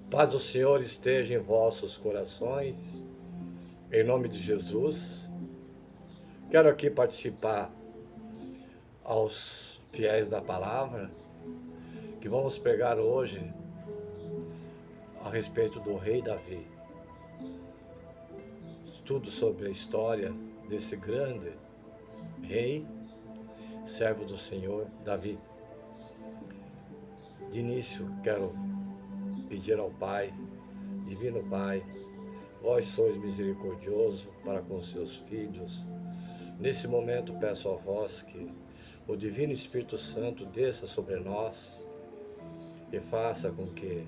Paz do Senhor esteja em vossos corações, em nome de Jesus. Quero aqui participar aos fiéis da palavra, que vamos pregar hoje a respeito do rei Davi. Estudo sobre a história desse grande rei, servo do Senhor, Davi. De início, quero pedir ao Pai, Divino Pai, vós sois misericordioso para com seus filhos. Nesse momento peço a vós que o Divino Espírito Santo desça sobre nós e faça com que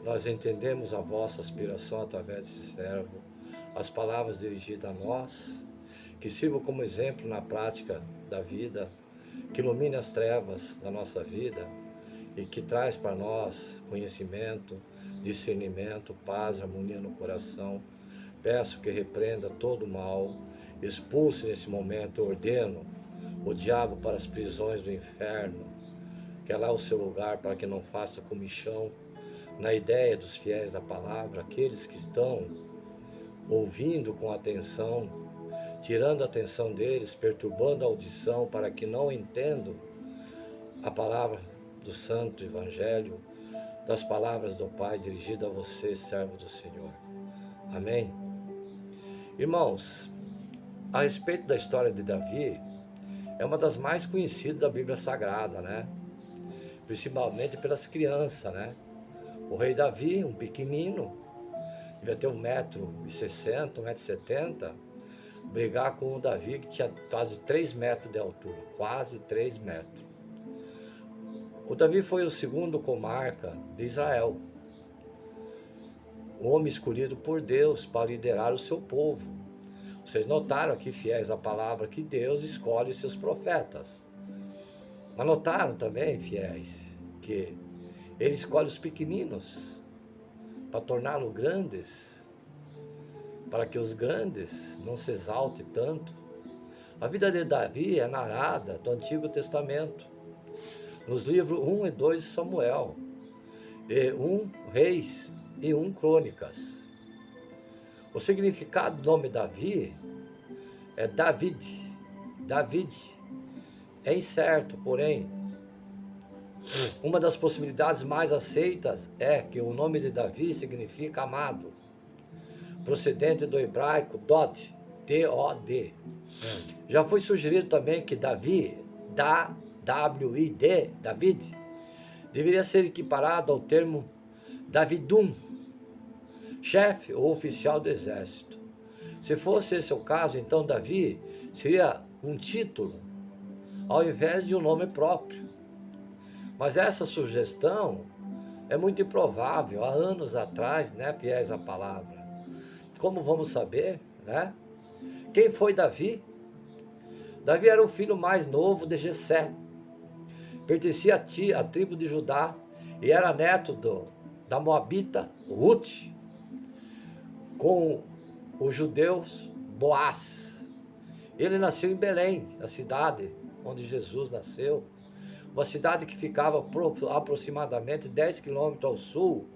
nós entendemos a vossa aspiração através desse servo, as palavras dirigidas a nós, que sirvam como exemplo na prática da vida, que ilumine as trevas da nossa vida e que traz para nós conhecimento, discernimento, paz, harmonia no coração. Peço que repreenda todo o mal, expulse nesse momento, ordeno o diabo para as prisões do inferno, que é lá o seu lugar, para que não faça comichão na ideia dos fiéis da palavra, aqueles que estão ouvindo com atenção, tirando a atenção deles, perturbando a audição para que não entendam a palavra do Santo Evangelho, das palavras do Pai dirigida a você, servo do Senhor. Amém? Irmãos, a respeito da história de Davi, é uma das mais conhecidas da Bíblia Sagrada, né? Principalmente pelas crianças, né? O rei Davi, um pequenino, devia ter 1,60 m, 1,70 m, brigar com o Davi que tinha quase 3 metros de altura, quase 3 metros. O Davi foi o segundo comarca de Israel, o homem escolhido por Deus para liderar o seu povo. Vocês notaram aqui, fiéis à palavra, que Deus escolhe seus profetas. Mas notaram também, fiéis, que Ele escolhe os pequeninos para torná-los grandes, para que os grandes não se exaltem tanto. A vida de Davi é narrada do Antigo Testamento, nos livros 1 e 2 de Samuel, e 1 Reis e 1 Crônicas. O significado do nome Davi é David. David é incerto, porém, uma das possibilidades mais aceitas é que o nome de Davi significa amado, procedente do hebraico Dod, D-O-D. Já foi sugerido também que Davi, D-W-I-D, David, deveria ser equiparado ao termo Davidum, chefe ou oficial do exército. Se fosse esse o caso, então Davi seria um título, ao invés de um nome próprio. Mas essa sugestão é muito improvável, há anos atrás, né, fiéis à palavra. Como vamos saber, né? Quem foi Davi? Davi era o filho mais novo de Jessé, pertencia à tribo de Judá e era neto da Moabita Ruth, com os judeus Boaz. Ele nasceu em Belém, na cidade onde Jesus nasceu, uma cidade que ficava aproximadamente 10 quilômetros ao sul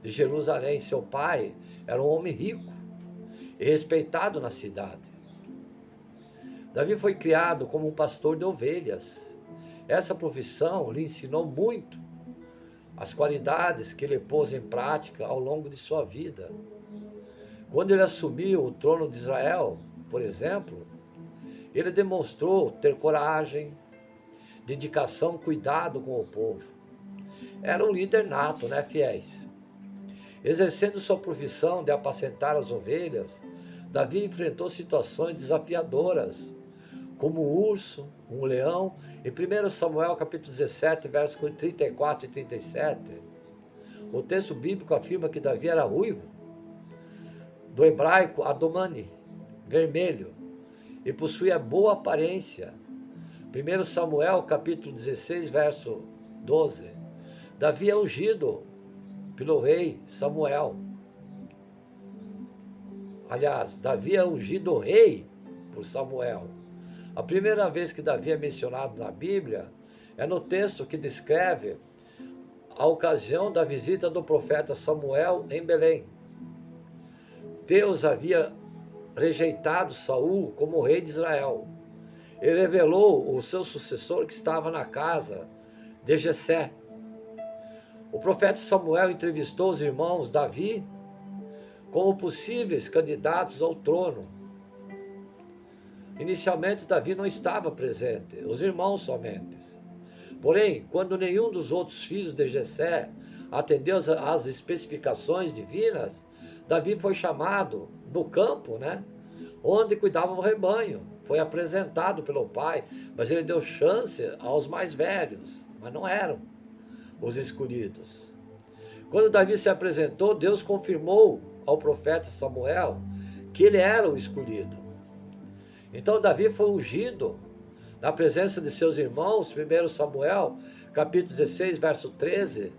de Jerusalém. Seu pai era um homem rico e respeitado na cidade. Davi foi criado como um pastor de ovelhas. Essa profissão lhe ensinou muito as qualidades que ele pôs em prática ao longo de sua vida. Quando ele assumiu o trono de Israel, por exemplo, ele demonstrou ter coragem, dedicação, cuidado com o povo. Era um líder nato, né, fiéis? Exercendo sua profissão de apacentar as ovelhas, Davi enfrentou situações desafiadoras, como um urso, um leão. Em 1 Samuel capítulo 17, versos 34 e 37, o texto bíblico afirma que Davi era ruivo, do hebraico Adomani, vermelho, e possuía boa aparência. 1 Samuel capítulo 16, verso 12, Davi é ungido pelo rei Samuel. Aliás, Davi é ungido rei por Samuel. A primeira vez que Davi é mencionado na Bíblia é no texto que descreve a ocasião da visita do profeta Samuel em Belém. Deus havia rejeitado Saul como rei de Israel. Ele revelou o seu sucessor que estava na casa de Jessé. O profeta Samuel entrevistou os irmãos Davi como possíveis candidatos ao trono. Inicialmente, Davi não estava presente, os irmãos somente. Porém, quando nenhum dos outros filhos de Jessé atendeu às especificações divinas, Davi foi chamado no campo, onde cuidava o rebanho. Foi apresentado pelo pai, mas ele deu chance aos mais velhos, mas não eram os escolhidos. Quando Davi se apresentou, Deus confirmou ao profeta Samuel que ele era o escolhido. Então Davi foi ungido na presença de seus irmãos, 1 Samuel, capítulo 16, verso 13.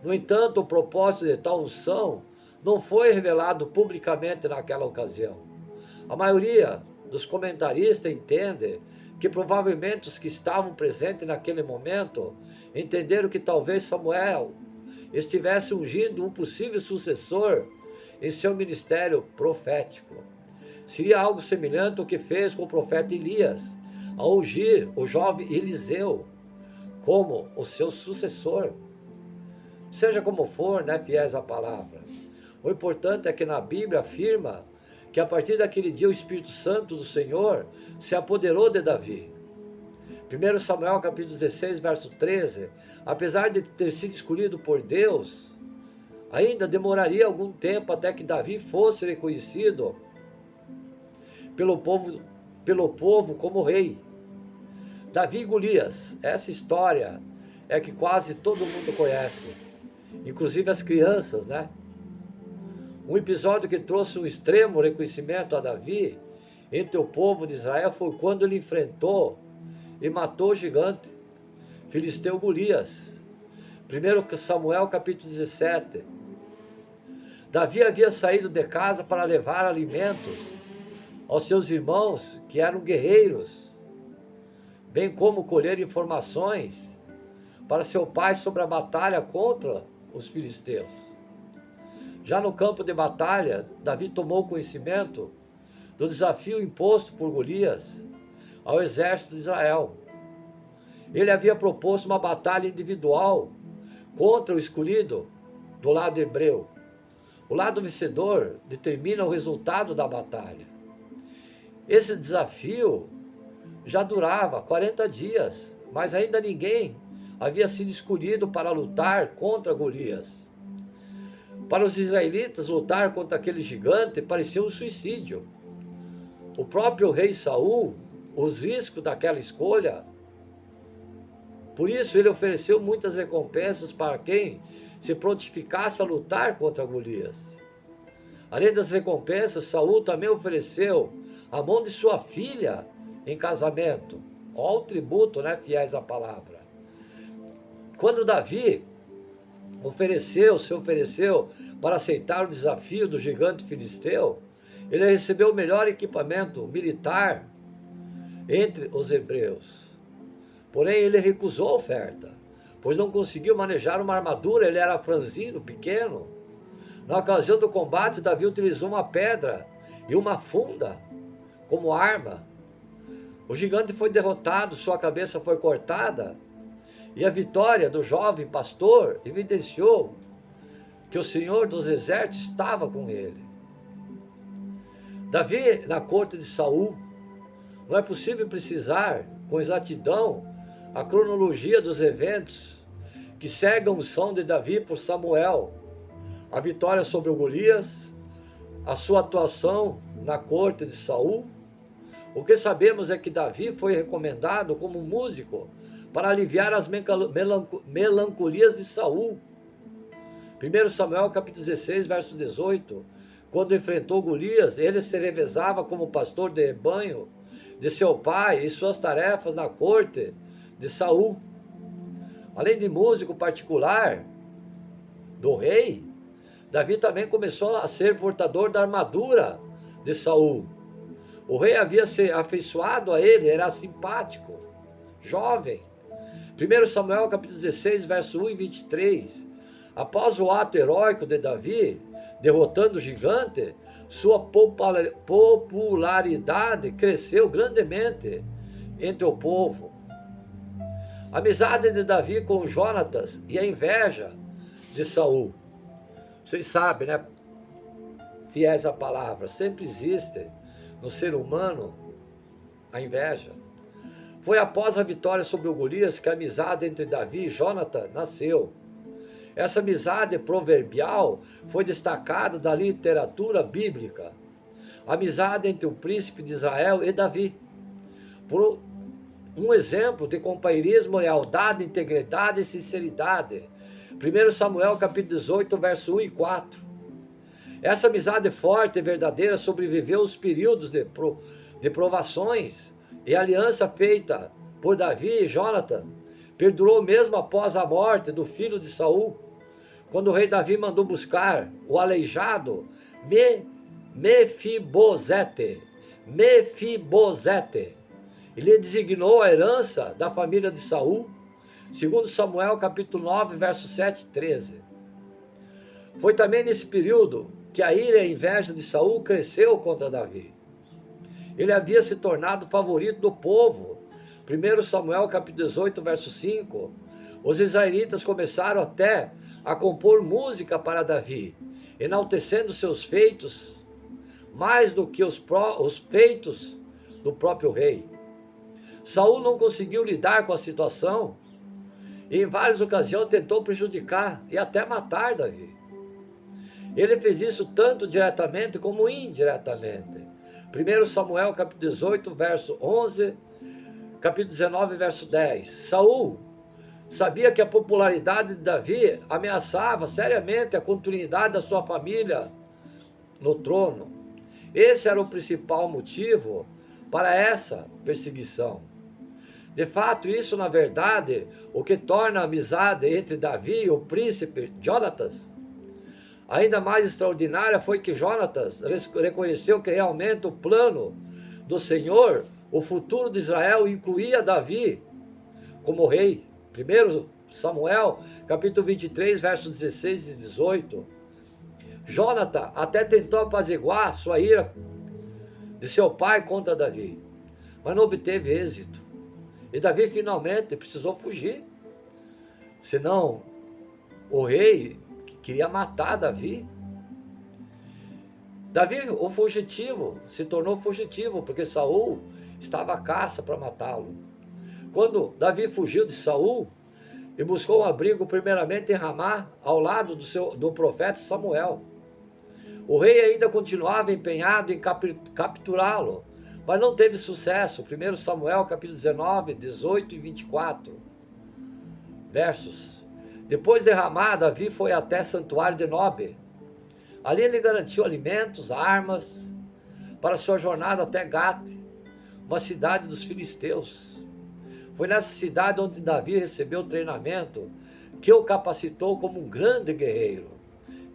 No entanto, o propósito de tal unção não foi revelado publicamente naquela ocasião. A maioria dos comentaristas entende que provavelmente os que estavam presentes naquele momento entenderam que talvez Samuel estivesse ungindo um possível sucessor em seu ministério profético. Seria algo semelhante ao que fez com o profeta Elias, ao ungir o jovem Eliseu como o seu sucessor. Seja como for, fiéis à palavra. O importante é que na Bíblia afirma que a partir daquele dia o Espírito Santo do Senhor se apoderou de Davi. 1 Samuel capítulo 16, verso 13, apesar de ter sido escolhido por Deus, ainda demoraria algum tempo até que Davi fosse reconhecido pelo povo como rei. Davi e Golias, essa história é que quase todo mundo conhece, inclusive as crianças, Um episódio que trouxe um extremo reconhecimento a Davi entre o povo de Israel foi quando ele enfrentou e matou o gigante filisteu Golias. 1 Samuel capítulo 17. Davi havia saído de casa para levar alimentos aos seus irmãos que eram guerreiros, bem como colher informações para seu pai sobre a batalha contra os filisteus. Já no campo de batalha, Davi tomou conhecimento do desafio imposto por Golias ao exército de Israel. Ele havia proposto uma batalha individual contra o escolhido do lado hebreu. O lado vencedor determina o resultado da batalha. Esse desafio já durava 40 dias, mas ainda ninguém havia sido escolhido para lutar contra Golias. Para os israelitas, lutar contra aquele gigante parecia um suicídio. O próprio rei Saul, os riscos daquela escolha. Por isso ele ofereceu muitas recompensas para quem se prontificasse a lutar contra Golias. Além das recompensas, Saul também ofereceu a mão de sua filha em casamento. Olha o tributo, fiéis à palavra. Quando Davi se ofereceu para aceitar o desafio do gigante filisteu, ele recebeu o melhor equipamento militar entre os hebreus. Porém, ele recusou a oferta, pois não conseguiu manejar uma armadura, ele era franzino, pequeno. Na ocasião do combate, Davi utilizou uma pedra e uma funda como arma. O gigante foi derrotado, sua cabeça foi cortada, e a vitória do jovem pastor evidenciou que o Senhor dos Exércitos estava com ele. Davi, na corte de Saul, não é possível precisar com exatidão a cronologia dos eventos que seguem a unção de Davi por Samuel, a vitória sobre o Golias, a sua atuação na corte de Saul. O que sabemos é que Davi foi recomendado como músico para aliviar as melancolias de Saul. 1 Samuel capítulo 16, verso 18. Quando enfrentou Golias, ele se revezava como pastor de rebanho de seu pai e suas tarefas na corte de Saul. Além de músico particular do rei, Davi também começou a ser portador da armadura de Saul. O rei havia se afeiçoado a ele, era simpático, jovem, 1 Samuel capítulo 16, verso 1 e 23. Após o ato heróico de Davi, derrotando o gigante, sua popularidade cresceu grandemente entre o povo. A amizade de Davi com Jonatas e a inveja de Saul. Vocês sabem, né? Fiéis à palavra, sempre existe no ser humano a inveja. Foi após a vitória sobre o Golias que a amizade entre Davi e Jonatas nasceu. Essa amizade proverbial foi destacada da literatura bíblica. A amizade entre o príncipe de Israel e Davi. Por um exemplo de companheirismo, lealdade, integridade e sinceridade. 1 Samuel capítulo 18, verso 1 e 4. Essa amizade forte e verdadeira sobreviveu aos períodos de provações, e a aliança feita por Davi e Jonatas perdurou mesmo após a morte do filho de Saul, quando o rei Davi mandou buscar o aleijado Mefibosete. Ele designou a herança da família de Saul, segundo Samuel capítulo 9, verso 7 e 13. Foi também nesse período que a ira e a inveja de Saul cresceu contra Davi. Ele havia se tornado favorito do povo. 1 Samuel capítulo 18, verso 5. Os israelitas começaram até a compor música para Davi, enaltecendo seus feitos mais do que os feitos do próprio rei. Saul não conseguiu lidar com a situação e em várias ocasiões tentou prejudicar e até matar Davi. Ele fez isso tanto diretamente como indiretamente. 1 Samuel capítulo 18, verso 11, capítulo 19, verso 10. Saul sabia que a popularidade de Davi ameaçava seriamente a continuidade da sua família no trono. Esse era o principal motivo para essa perseguição. De fato, isso na verdade, o que torna a amizade entre Davi e o príncipe Jonatas ainda mais extraordinária foi que Jonatas reconheceu que realmente o plano do Senhor, o futuro de Israel, incluía Davi como rei. 1 Samuel, capítulo 23, versos 16 e 18. Jonatas até tentou apaziguar sua ira de seu pai contra Davi, mas não obteve êxito. E Davi finalmente precisou fugir. Senão, o rei queria matar Davi. Davi, o fugitivo, se tornou fugitivo, porque Saul estava à caça para matá-lo. Quando Davi fugiu de Saul e buscou um abrigo primeiramente em Ramá, ao lado do profeta Samuel. O rei ainda continuava empenhado em capturá-lo, mas não teve sucesso. 1 Samuel capítulo 19, 18 e 24 versos. Depois de Ramá, Davi foi até Santuário de Nobe. Ali ele garantiu alimentos, armas, para sua jornada até Gat, uma cidade dos filisteus. Foi nessa cidade onde Davi recebeu treinamento que o capacitou como um grande guerreiro.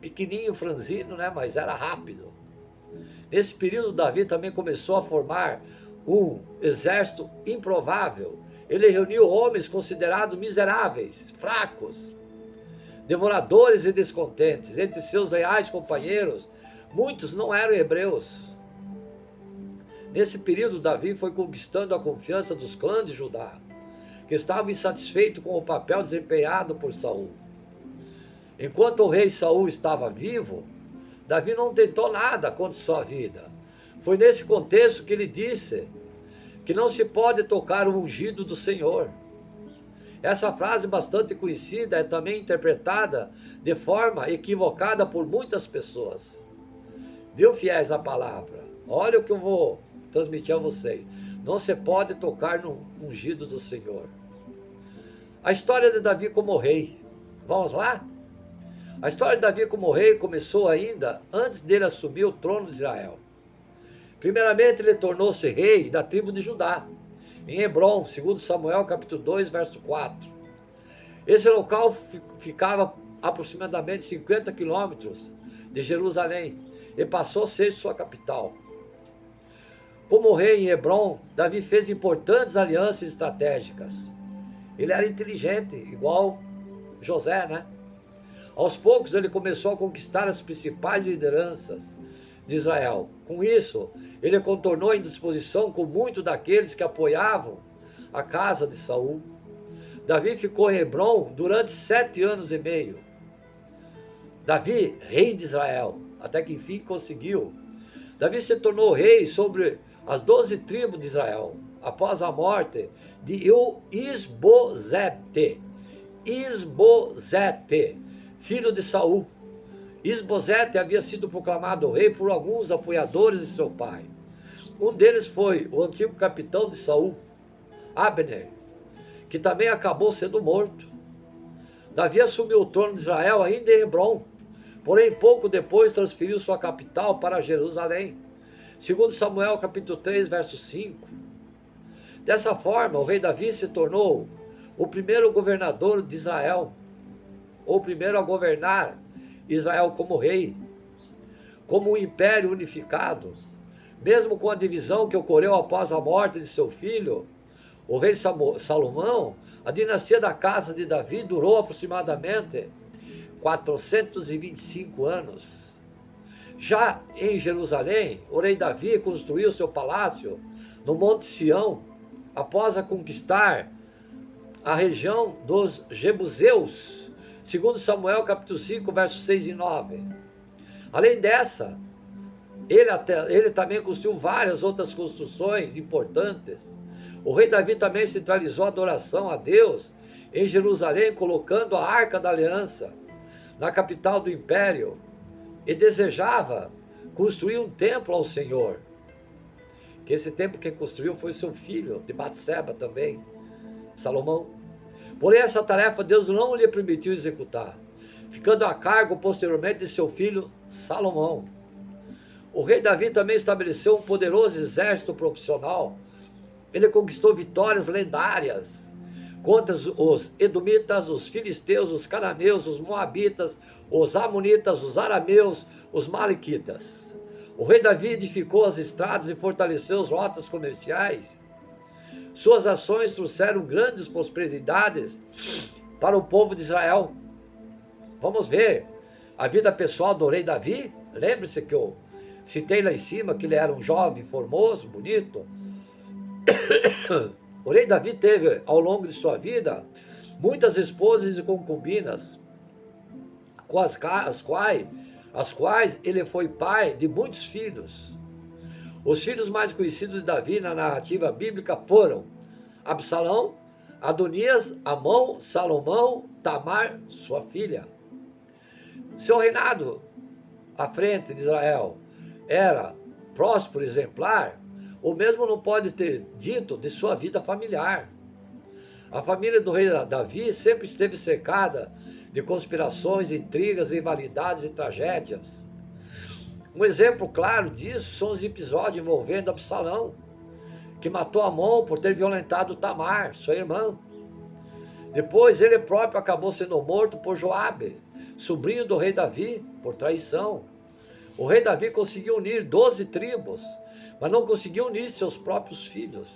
Pequenininho, franzino, né? Mas era rápido. Nesse período, Davi também começou a formar um exército improvável. Ele reuniu homens considerados miseráveis, fracos, devoradores e descontentes. Entre seus leais companheiros, muitos não eram hebreus. Nesse período, Davi foi conquistando a confiança dos clãs de Judá, que estavam insatisfeitos com o papel desempenhado por Saul. Enquanto o rei Saul estava vivo, Davi não tentou nada contra sua vida. Foi nesse contexto que ele disse que não se pode tocar o ungido do Senhor. Essa frase bastante conhecida é também interpretada de forma equivocada por muitas pessoas. Viu, fiéis à palavra? Olha o que eu vou transmitir a vocês. Não se pode tocar no ungido do Senhor. A história de Davi como rei. Vamos lá? A história de Davi como rei começou ainda antes dele assumir o trono de Israel. Primeiramente, ele tornou-se rei da tribo de Judá, em Hebrom, segundo Samuel, capítulo 2, verso 4. Esse local ficava aproximadamente 50 quilômetros de Jerusalém e passou a ser sua capital. Como rei em Hebrom, Davi fez importantes alianças estratégicas. Ele era inteligente, igual José, né? Aos poucos ele começou a conquistar as principais lideranças de Israel. Com isso, ele contornou a indisposição com muitos daqueles que apoiavam a casa de Saul. Davi ficou em Hebrom durante 7 anos e meio. Davi, rei de Israel, até que enfim conseguiu. Davi se tornou rei sobre as 12 tribos de Israel, após a morte de Isbosete. Isbosete, filho de Saul. Isbosete havia sido proclamado rei por alguns apoiadores de seu pai. Um deles foi o antigo capitão de Saul, Abner, que também acabou sendo morto. Davi assumiu o trono de Israel ainda em Hebrom, porém pouco depois transferiu sua capital para Jerusalém. Segundo Samuel capítulo 3, verso 5. Dessa forma, o rei Davi se tornou o primeiro governador de Israel, ou primeiro a governar Israel como rei, como um império unificado. Mesmo com a divisão que ocorreu após a morte de seu filho, o rei Salomão, a dinastia da casa de Davi durou aproximadamente 425 anos. Já em Jerusalém, o rei Davi construiu seu palácio no Monte Sião, após a conquistar a região dos Jebuseus, segundo Samuel capítulo 5, versos 6 e 9. Além dessa, ele também construiu várias outras construções importantes. O rei Davi também centralizou a adoração a Deus em Jerusalém, colocando a Arca da Aliança na capital do império, e desejava construir um templo ao Senhor. Que esse templo quem construiu foi seu filho, de Batseba também, Salomão. Porém, essa tarefa Deus não lhe permitiu executar, ficando a cargo posteriormente de seu filho Salomão. O rei Davi também estabeleceu um poderoso exército profissional. Ele conquistou vitórias lendárias contra os edomitas, os filisteus, os cananeus, os moabitas, os amonitas, os arameus, os maliquitas. O rei Davi edificou as estradas e fortaleceu as rotas comerciais. Suas ações trouxeram grandes prosperidades para o povo de Israel. Vamos ver a vida pessoal do rei Davi. Lembre-se que eu citei lá em cima que ele era um jovem formoso, bonito. O rei Davi teve, ao longo de sua vida, muitas esposas e concubinas, com as quais ele foi pai de muitos filhos. Os filhos mais conhecidos de Davi na narrativa bíblica foram Absalão, Adonias, Amon, Salomão, Tamar, sua filha. Seu reinado à frente de Israel era próspero, exemplar. O mesmo não pode ter dito de sua vida familiar. A família do rei Davi sempre esteve cercada de conspirações, intrigas, rivalidades e tragédias. Um exemplo claro disso são os episódios envolvendo Absalão, que matou Amon por ter violentado Tamar, sua irmã. Depois ele próprio acabou sendo morto por Joabe, sobrinho do rei Davi, por traição. O rei Davi conseguiu unir 12 tribos, mas não conseguiu unir seus próprios filhos.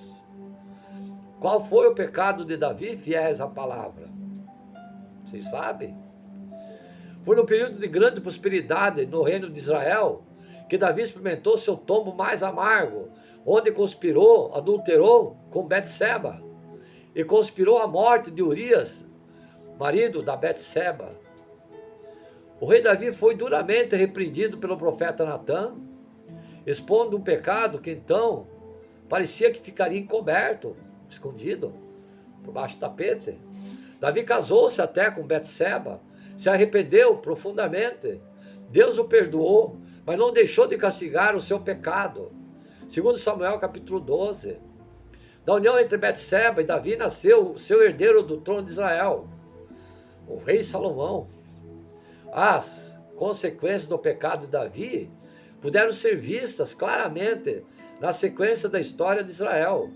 Qual foi o pecado de Davi, fiéis à palavra? Vocês sabem? Foi no período de grande prosperidade no reino de Israel que Davi experimentou seu tombo mais amargo, onde conspirou, adulterou com Betseba e conspirou a morte de Urias, marido da Betseba. O rei Davi foi duramente repreendido pelo profeta Natã, expondo um pecado que então parecia que ficaria encoberto, escondido, por baixo do tapete. Davi casou-se até com Betseba, se arrependeu profundamente. Deus o perdoou, mas não deixou de castigar o seu pecado. Segundo Samuel capítulo 12. Da união entre Betseba e Davi nasceu o seu herdeiro do trono de Israel, o rei Salomão. As consequências do pecado de Davi puderam ser vistas claramente na sequência da história de Israel.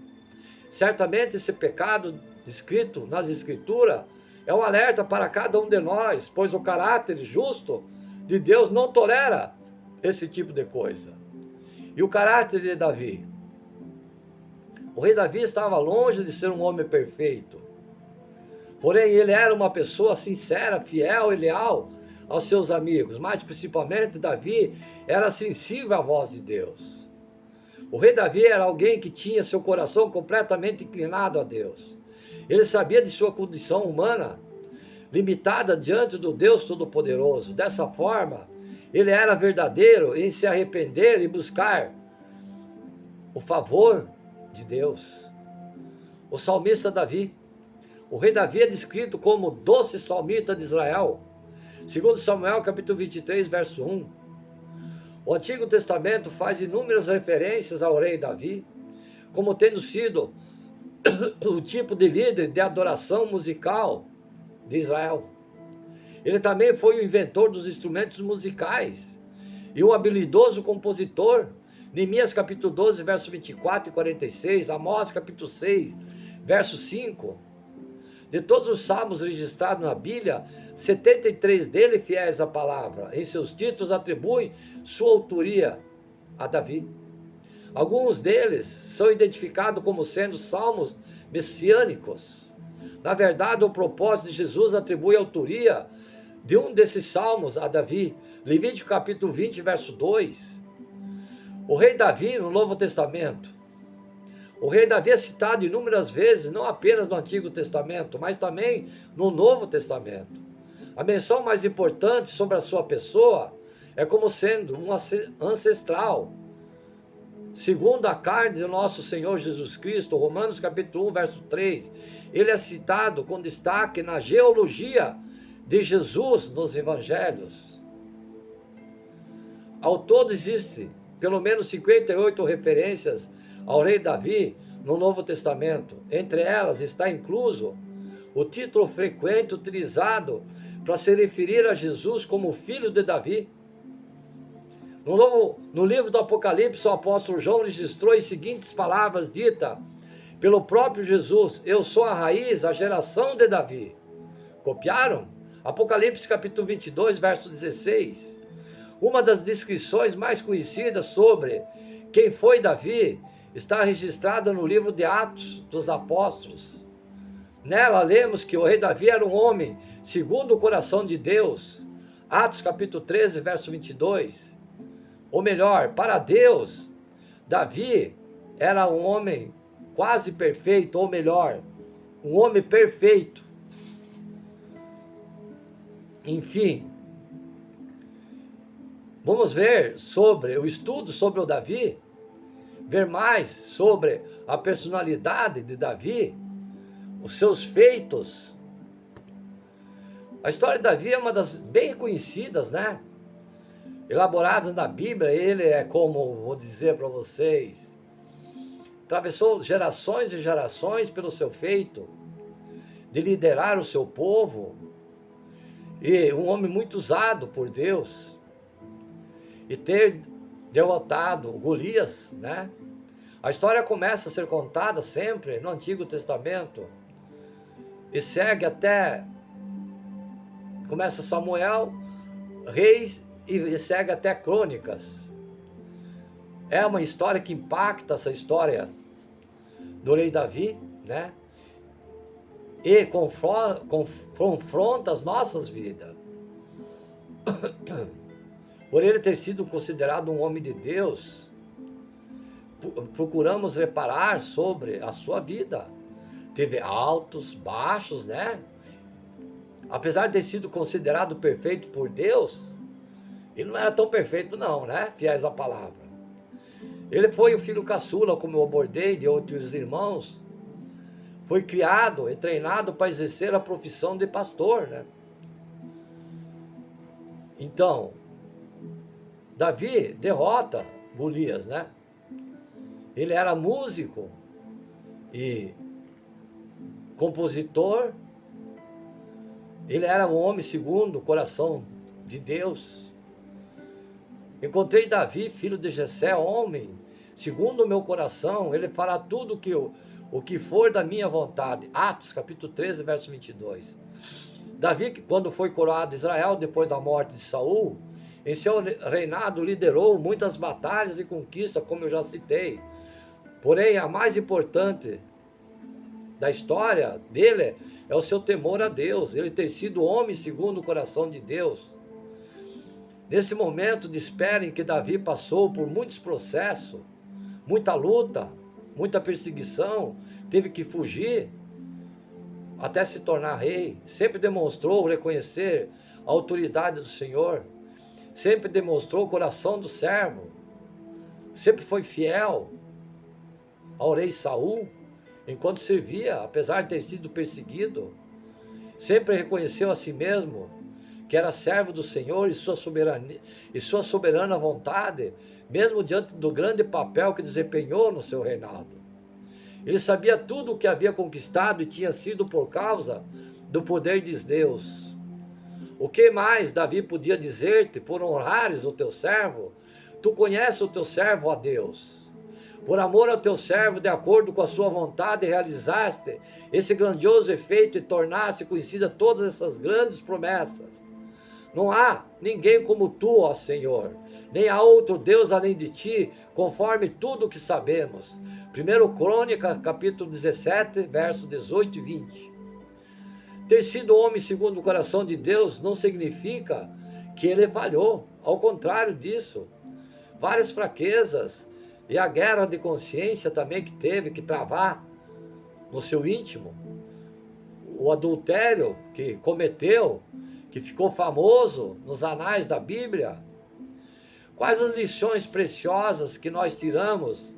Certamente esse pecado descrito nas Escrituras é um alerta para cada um de nós, pois o caráter justo de Deus não tolera esse tipo de coisa. E o caráter de Davi? O rei Davi estava longe de ser um homem perfeito. Porém, ele era uma pessoa sincera, fiel e leal aos seus amigos. Mas, principalmente, Davi era sensível à voz de Deus. O rei Davi era alguém que tinha seu coração completamente inclinado a Deus. Ele sabia de sua condição humana, limitada diante do Deus Todo-Poderoso. Dessa forma, ele era verdadeiro em se arrepender e buscar o favor de Deus. O salmista Davi. O rei Davi é descrito como o doce salmista de Israel. Segundo Samuel, capítulo 23, verso 1. O Antigo Testamento faz inúmeras referências ao rei Davi, como tendo sido o tipo de líder de adoração musical de Israel. Ele também foi o inventor dos instrumentos musicais e um habilidoso compositor. Neemias capítulo 12, verso 24 e 46, Amós capítulo 6, verso 5. De todos os salmos registrados na Bíblia, 73 dele fiéis à palavra. Em seus títulos atribuem sua autoria a Davi. Alguns deles são identificados como sendo salmos messiânicos. Na verdade, o propósito de Jesus atribui a autoria de um desses salmos a Davi. Levítico capítulo 20, verso 2. O rei Davi, no Novo Testamento. O rei Davi é citado inúmeras vezes, não apenas no Antigo Testamento, mas também no Novo Testamento. A menção mais importante sobre a sua pessoa é como sendo um ancestral. Segundo a carne de nosso Senhor Jesus Cristo, Romanos capítulo 1, verso 3, ele é citado com destaque na genealogia de Jesus nos evangelhos. Ao todo existe pelo menos 58 referências ao rei Davi no Novo Testamento. Entre elas está incluso o título frequente utilizado para se referir a Jesus como filho de Davi. No livro do Apocalipse, o apóstolo João registrou as seguintes palavras ditas pelo próprio Jesus: eu sou a raiz, a geração de Davi. Copiaram? Apocalipse capítulo 22, verso 16. Uma das descrições mais conhecidas sobre quem foi Davi está registrada no livro de Atos dos Apóstolos. Nela lemos que o rei Davi era um homem segundo o coração de Deus. Atos capítulo 13, verso 22. Ou melhor, para Deus, Davi era um homem quase perfeito, ou melhor, um homem perfeito. Enfim, vamos ver sobre o estudo sobre o Davi, ver mais sobre a personalidade de Davi, os seus feitos. A história de Davi é uma das bem conhecidas, né? Elaboradas na Bíblia. Ele é, como vou dizer para vocês, atravessou gerações e gerações pelo seu feito de liderar o seu povo, e um homem muito usado por Deus, e ter derrotado Golias, né? A história começa a ser contada sempre no Antigo Testamento e segue até, começa Samuel, Reis e segue até Crônicas. É uma história que impacta, essa história do rei Davi, né? E confronta as nossas vidas. Por ele ter sido considerado um homem de Deus, procuramos reparar sobre a sua vida. Teve altos, baixos, né? Apesar de ter sido considerado perfeito por Deus, ele não era tão perfeito não, né? Fiéis à palavra. Ele foi o filho caçula, como eu abordei, de outros irmãos. Foi criado e treinado para exercer a profissão de pastor, né? Então, Davi derrota Golias, né? Ele era músico e compositor. Ele era um homem segundo o coração de Deus. Encontrei Davi, filho de Jessé, homem segundo o meu coração. Ele fará tudo o que for da minha vontade. Atos capítulo 13, verso 22. Davi, quando foi coroado Israel depois da morte de Saul, em seu reinado liderou muitas batalhas e conquistas, como eu já citei. Porém, a mais importante da história dele é o seu temor a Deus, ele ter sido homem segundo o coração de Deus. Nesse momento de espera em que Davi passou por muitos processos, muita luta, muita perseguição, teve que fugir até se tornar rei, sempre demonstrou reconhecer a autoridade do Senhor, sempre demonstrou o coração do servo, sempre foi fiel ao rei Saul, enquanto servia, apesar de ter sido perseguido, sempre reconheceu a si mesmo que era servo do Senhor e sua soberana vontade, mesmo diante do grande papel que desempenhou no seu reinado. Ele sabia tudo o que havia conquistado e tinha sido por causa do poder de Deus. O que mais Davi podia dizer-te por honrares o teu servo? Tu conheces o teu servo, ó Deus. Por amor ao teu servo, de acordo com a sua vontade, realizaste esse grandioso efeito e tornaste conhecida todas essas grandes promessas. Não há ninguém como tu, ó Senhor, nem há outro Deus além de ti, conforme tudo o que sabemos. 1 Crônica, capítulo 17, versos 18 e 20. Ter sido homem segundo o coração de Deus não significa que ele falhou, ao contrário disso. Várias fraquezas e a guerra de consciência também que teve que travar no seu íntimo. O adultério que cometeu, que ficou famoso nos anais da Bíblia. Quais as lições preciosas que nós tiramos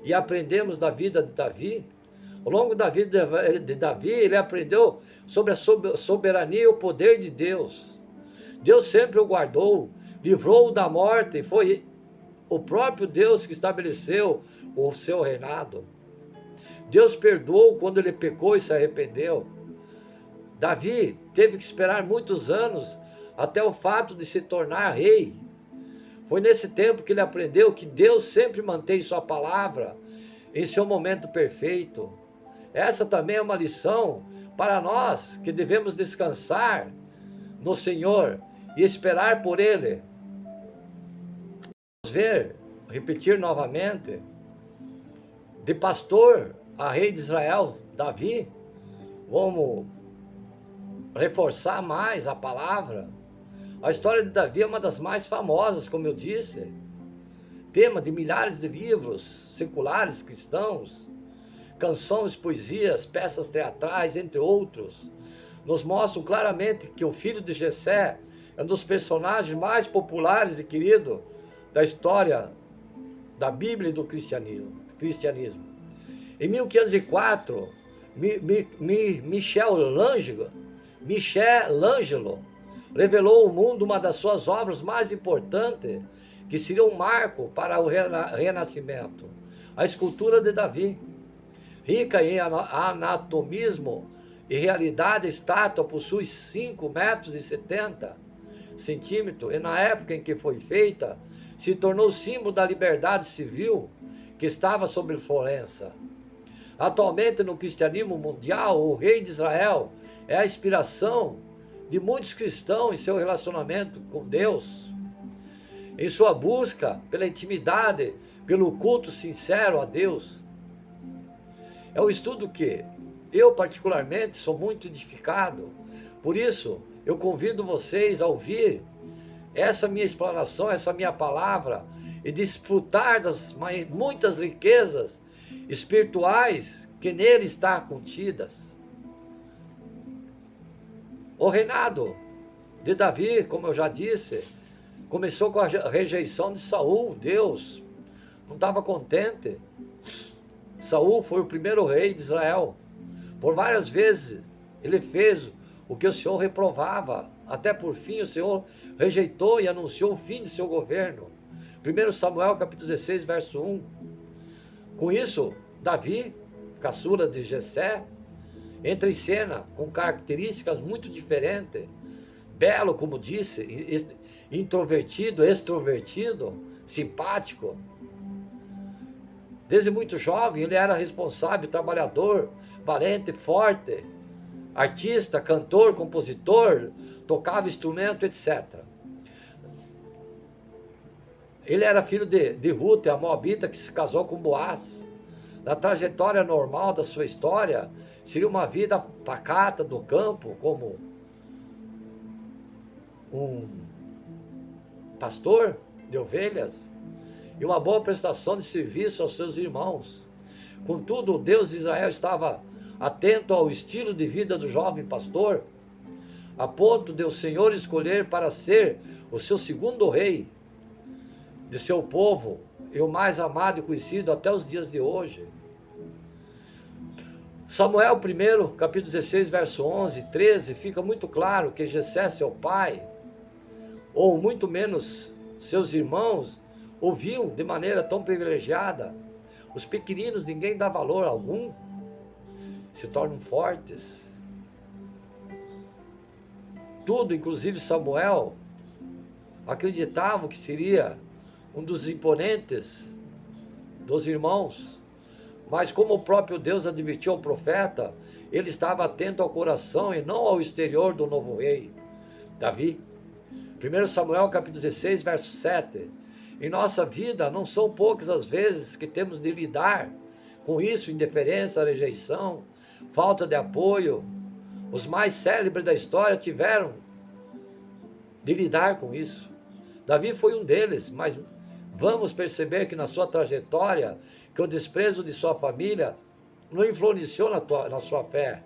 e aprendemos da vida de Davi? Ao longo da vida de Davi, ele aprendeu sobre a soberania e o poder de Deus. Deus sempre o guardou, livrou-o da morte, e foi o próprio Deus que estabeleceu o seu reinado. Deus perdoou quando ele pecou e se arrependeu. Davi teve que esperar muitos anos até o fato de se tornar rei. Foi nesse tempo que ele aprendeu que Deus sempre mantém sua palavra em seu momento perfeito. Essa também é uma lição para nós que devemos descansar no Senhor e esperar por Ele. Vamos repetir novamente, de pastor a rei de Israel, Davi. Vamos reforçar mais a palavra. A história de Davi é uma das mais famosas, como eu disse, tema de milhares de livros seculares cristãos, canções, poesias, peças teatrais, entre outros, nos mostram claramente que o filho de Jessé é um dos personagens mais populares e queridos da história da Bíblia e do cristianismo. Em 1504, Michelangelo revelou ao mundo uma das suas obras mais importantes, que seria um marco para o renascimento, a escultura de Davi. Rica em anatomismo e realidade, a estátua possui 5,70 metros e na época em que foi feita, se tornou símbolo da liberdade civil que estava sob Florença. Atualmente, no cristianismo mundial, o rei de Israel é a inspiração de muitos cristãos em seu relacionamento com Deus, em sua busca pela intimidade, pelo culto sincero a Deus. É um estudo que eu, particularmente, sou muito edificado. Por isso, eu convido vocês a ouvir essa minha explanação, essa minha palavra, e desfrutar das muitas riquezas espirituais que nele estão contidas. O reinado de Davi, como eu já disse, começou com a rejeição de Saul. Deus não estava contente. Saul foi o primeiro rei de Israel. Por várias vezes ele fez o que o Senhor reprovava. Até por fim o Senhor rejeitou e anunciou o fim de seu governo. 1 Samuel capítulo 16, verso 1. Com isso, Davi, caçula de Jessé, entra em cena com características muito diferentes. Belo, como disse, introvertido, extrovertido, simpático. Desde muito jovem, ele era responsável, trabalhador, valente, forte, artista, cantor, compositor, tocava instrumento, etc. Ele era filho de Ruth, a moabita, que se casou com Boaz. na trajetória normal da sua história, seria uma vida pacata do campo, como um pastor de ovelhas, e uma boa prestação de serviço aos seus irmãos. Contudo, o Deus de Israel estava atento ao estilo de vida do jovem pastor, a ponto de o Senhor escolher para ser o seu segundo rei de seu povo, e o mais amado e conhecido até os dias de hoje. Samuel 1, capítulo 16, verso 11 e 13, fica muito claro que Jessé, seu pai, ou muito menos seus irmãos, ouviam de maneira tão privilegiada. Os pequeninos, ninguém dá valor algum, se tornam fortes. Tudo, inclusive Samuel, acreditava que seria um dos imponentes dos irmãos, mas como o próprio Deus advertiu ao profeta, ele estava atento ao coração e não ao exterior do novo rei, Davi. 1 Samuel capítulo 16, verso 7. Em nossa vida, não são poucas as vezes que temos de lidar com isso, indiferença, rejeição, falta de apoio. Os mais célebres da história tiveram de lidar com isso. Davi foi um deles, mas vamos perceber que na sua trajetória, que o desprezo de sua família não influenciou na sua fé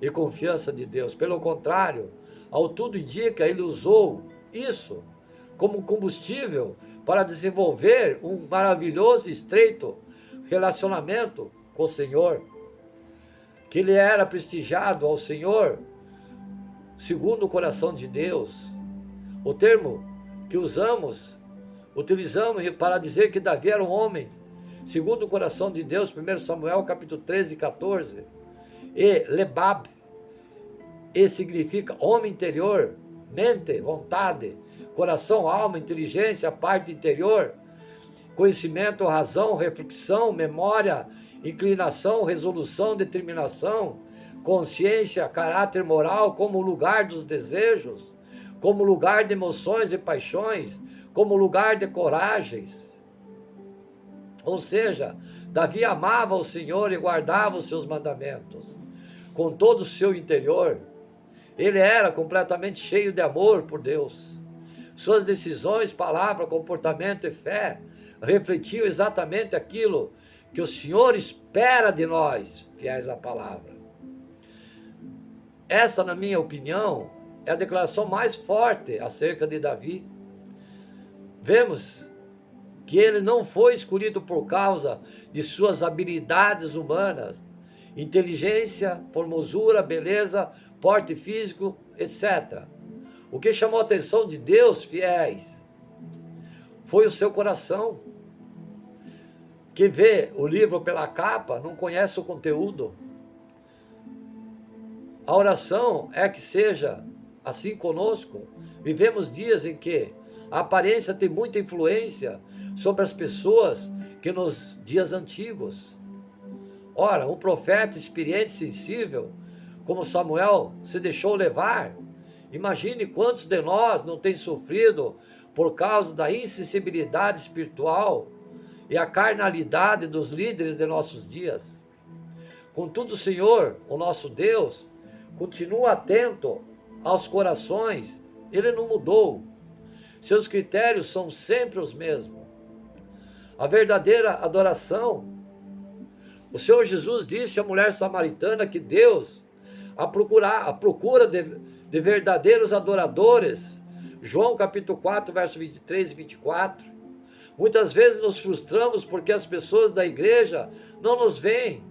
e confiança de Deus. Pelo contrário, ao tudo indica, ele usou isso como combustível para desenvolver um maravilhoso e estreito relacionamento com o Senhor, que ele era prestigiado ao Senhor segundo o coração de Deus. O termo que utilizamos para dizer que Davi era um homem segundo o coração de Deus, 1 Samuel capítulo 13 e 14, e lebab, e significa homem interior, mente, vontade, coração, alma, inteligência, parte interior, conhecimento, razão, reflexão, memória, inclinação, resolução, determinação, consciência, caráter moral, como lugar dos desejos, como lugar de emoções e paixões, como lugar de coragens. Ou seja, Davi amava o Senhor e guardava os seus mandamentos com todo o seu interior. Ele era completamente cheio de amor por Deus. Suas decisões, palavra, comportamento e fé refletiam exatamente aquilo que o Senhor espera de nós, fiéis à palavra. Esta, na minha opinião, é a declaração mais forte acerca de Davi. Vemos que ele não foi escolhido por causa de suas habilidades humanas, inteligência, formosura, beleza, porte físico, etc. O que chamou a atenção de Deus, fiéis, foi o seu coração. Quem vê o livro pela capa não conhece o conteúdo. A oração é que seja assim conosco. Vivemos dias em que a aparência tem muita influência sobre as pessoas que nos dias antigos. Ora, um profeta experiente e sensível, como Samuel, se deixou levar. Imagine quantos de nós não têm sofrido por causa da insensibilidade espiritual e a carnalidade dos líderes de nossos dias. Contudo, o Senhor, o nosso Deus, continua atento aos corações. Ele não mudou. Seus critérios são sempre os mesmos. A verdadeira adoração. O Senhor Jesus disse à mulher samaritana que Deus a procura de verdadeiros adoradores. João capítulo 4, verso 23 e 24. Muitas vezes nos frustramos porque as pessoas da igreja não nos veem,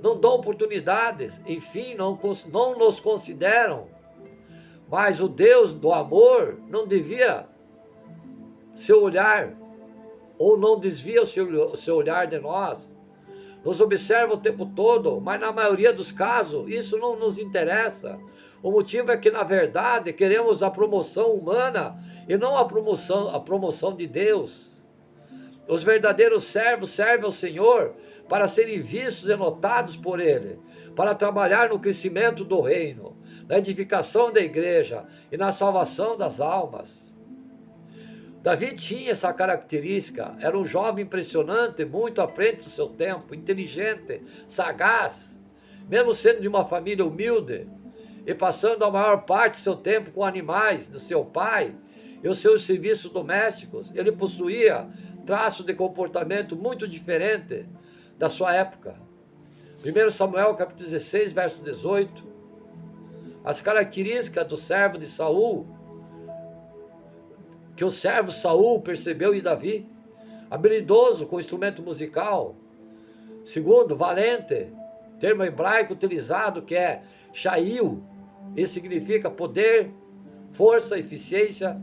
não dão oportunidades, enfim, não nos consideram. Mas o Deus do amor não devia seu olhar, ou não desvia o seu olhar de nós. Nos observa o tempo todo, mas na maioria dos casos isso não nos interessa. O motivo é que, na verdade, queremos a promoção humana e não a promoção de Deus. Os verdadeiros servos servem ao Senhor para serem vistos e notados por Ele, para trabalhar no crescimento do reino, na edificação da igreja e na salvação das almas. Davi tinha essa característica, era um jovem impressionante, muito à frente do seu tempo, inteligente, sagaz, mesmo sendo de uma família humilde e passando a maior parte do seu tempo com animais do seu pai e os seus serviços domésticos, ele possuía traços de comportamento muito diferente da sua época. 1 Samuel capítulo 16, verso 18, as características do servo de Saul, que o servo Saul percebeu em Davi: habilidoso com instrumento musical. Segundo, valente, termo hebraico utilizado que é shail, isso significa poder, força, eficiência,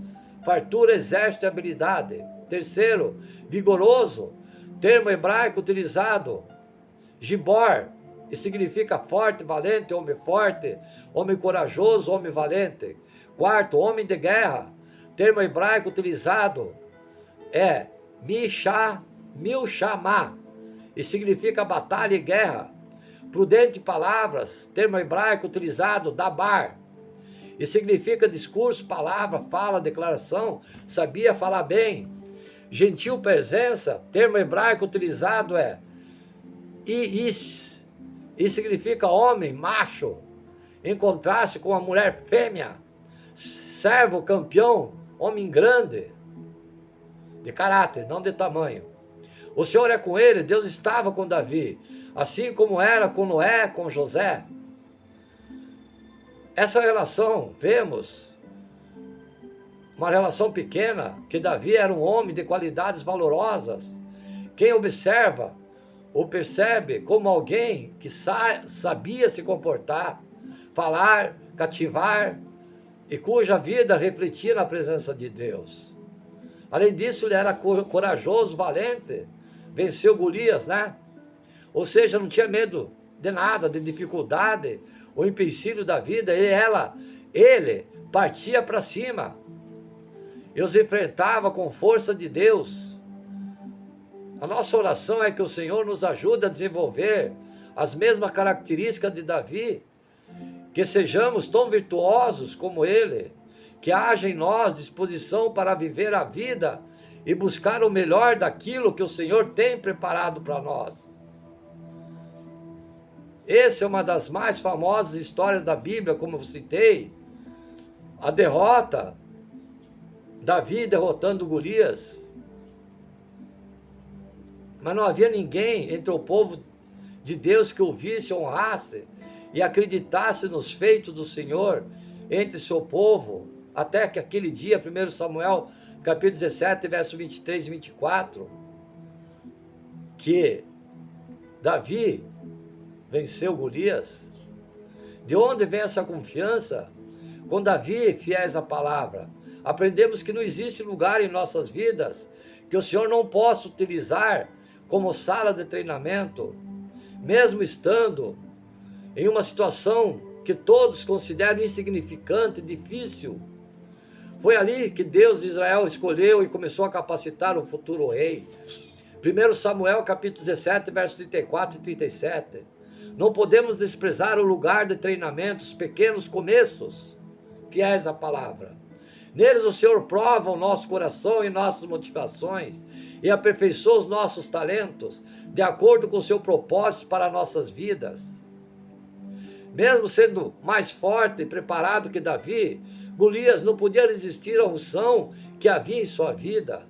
fartura, exército e habilidade. Terceiro, vigoroso, termo hebraico utilizado, gibor, isso significa forte, valente, homem corajoso, homem valente. Quarto, homem de guerra, termo hebraico utilizado é milshamá, e significa batalha e guerra. Prudente palavras, termo hebraico utilizado, dabar, e significa discurso, palavra, fala, declaração, sabia falar bem. Gentil presença, termo hebraico utilizado é ish, e significa homem, macho, em contraste com a mulher fêmea. Servo, campeão, homem grande, de caráter, não de tamanho. O Senhor é com ele, Deus estava com Davi, assim como era com Noé, com José. Essa relação, vemos, uma relação pequena, que Davi era um homem de qualidades valorosas. Quem observa, ou percebe como alguém que sabia se comportar, falar, cativar, e cuja vida refletia na presença de Deus. Além disso, ele era corajoso, valente, venceu Golias, né? Ou seja, não tinha medo de nada, de dificuldade, o empecilho da vida, ele partia para cima, e os enfrentava com força de Deus. A nossa oração é que o Senhor nos ajude a desenvolver as mesmas características de Davi, que sejamos tão virtuosos como ele, que haja em nós disposição para viver a vida e buscar o melhor daquilo que o Senhor tem preparado para nós. Essa é uma das mais famosas histórias da Bíblia, como eu citei, a derrota, Davi derrotando Golias. Mas não havia ninguém entre o povo de Deus que ouvisse, honrasse e acreditasse nos feitos do Senhor entre seu povo, até que aquele dia, 1 Samuel, capítulo 17, verso 23 e 24, que Davi venceu Golias. De onde vem essa confiança? Com Davi, fiéis à palavra, aprendemos que não existe lugar em nossas vidas que o Senhor não possa utilizar como sala de treinamento, mesmo estando em uma situação que todos consideram insignificante, difícil. Foi ali que Deus de Israel escolheu e começou a capacitar o futuro rei. 1 Samuel capítulo 17, versos 34 e 37. Não podemos desprezar o lugar de treinamento, os pequenos começos, fiéis à palavra. Neles o Senhor prova o nosso coração e nossas motivações e aperfeiçoa os nossos talentos, de acordo com o seu propósito para nossas vidas. Mesmo sendo mais forte e preparado que Davi, Golias não podia resistir à unção que havia em sua vida.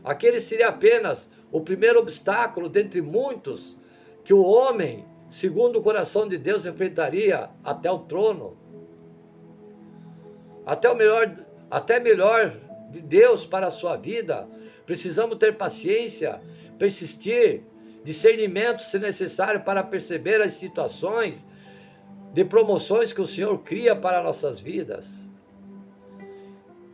Aquele seria apenas o primeiro obstáculo dentre muitos que o homem, segundo o coração de Deus, enfrentaria até o trono. Até melhor de Deus para a sua vida, precisamos ter paciência, persistir, discernimento se necessário para perceber as situações de promoções que o Senhor cria para nossas vidas.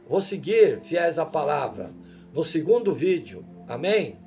Vou seguir, fiéis à palavra, no segundo vídeo. Amém?